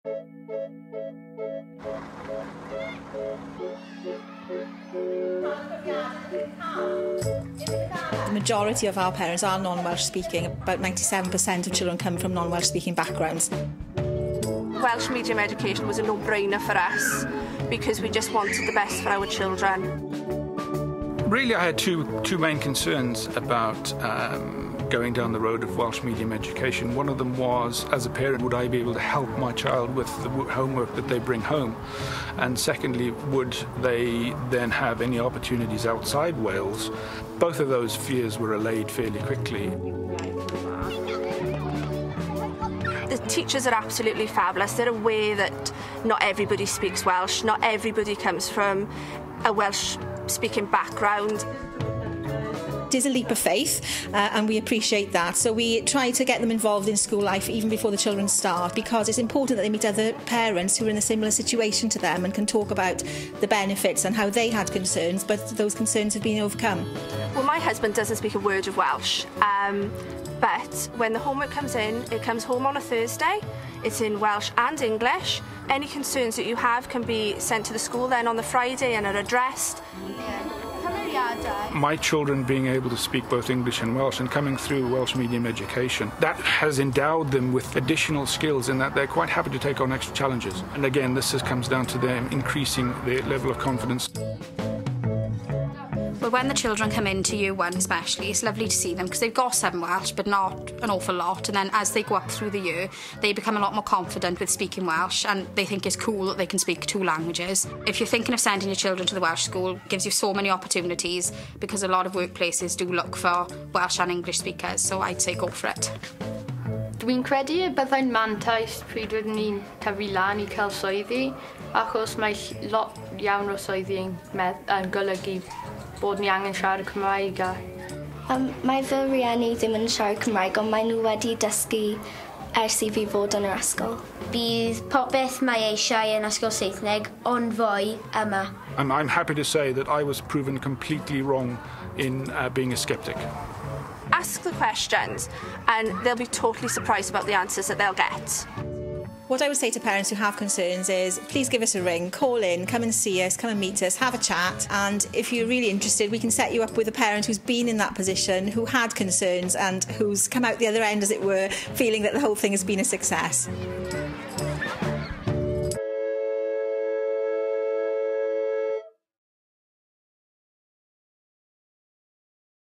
The majority of our parents are non-Welsh speaking. About 97% of children come from non-Welsh speaking backgrounds. Welsh Medium Education was a no-brainer for us because we just wanted the best for our children. Really, I had two main concerns about going down the road of Welsh Medium Education. One of them was, as a parent, would I be able to help my child with the homework that they bring home? And secondly, would they then have any opportunities outside Wales? Both of those fears were allayed fairly quickly. The teachers are absolutely fabulous. They're aware that not everybody speaks Welsh, not everybody comes from a Welsh-speaking background. It is a leap of faith, and we appreciate that. So we try to get them involved in school life even before the children start, because it's important that they meet other parents who are in a similar situation to them and can talk about the benefits and how they had concerns, but those concerns have been overcome. Well, my husband doesn't speak a word of Welsh, but when the homework comes in, it comes home on a Thursday. It's in Welsh and English. Any concerns that you have can be sent to the school then on the Friday and are addressed. My children being able to speak both English and Welsh and coming through Welsh Medium Education, that has endowed them with additional skills in that they're quite happy to take on extra challenges. And again, this comes down to them increasing their level of confidence. Well, when the children come into Year 1 especially, it's lovely to see them because they've got some Welsh but not an awful lot, and then as they go up through the year they become a lot more confident with speaking Welsh and they think it's cool that they can speak 2 languages. If you're thinking of sending your children to the Welsh school, it gives you so many opportunities because a lot of workplaces do look for Welsh and English speakers, so I'd say go for it. Dwi'n credu y byddai'n mantais pryd rydyn ni'n tyfu lan I cael swyddi, achos mae lot iawn o swyddi yn golygu bod ni angen siarad Cymraeg. Mae fy rieni ddim yn siarad Cymraeg, ond mae nhw wedi dysgu ers I fi fod yn yr ysgol. Bydd popeth mae eisiau yn ysgol Saesneg, ond fwy yma. And I'm happy to say that I was proven completely wrong in being a sceptic. Ask the questions and they'll be totally surprised about the answers that they'll get. What I would say to parents who have concerns is please give us a ring, call in, come and see us, come and meet us, have a chat, and if you're really interested we can set you up with a parent who's been in that position, who had concerns and who's come out the other end, as it were, feeling that the whole thing has been a success.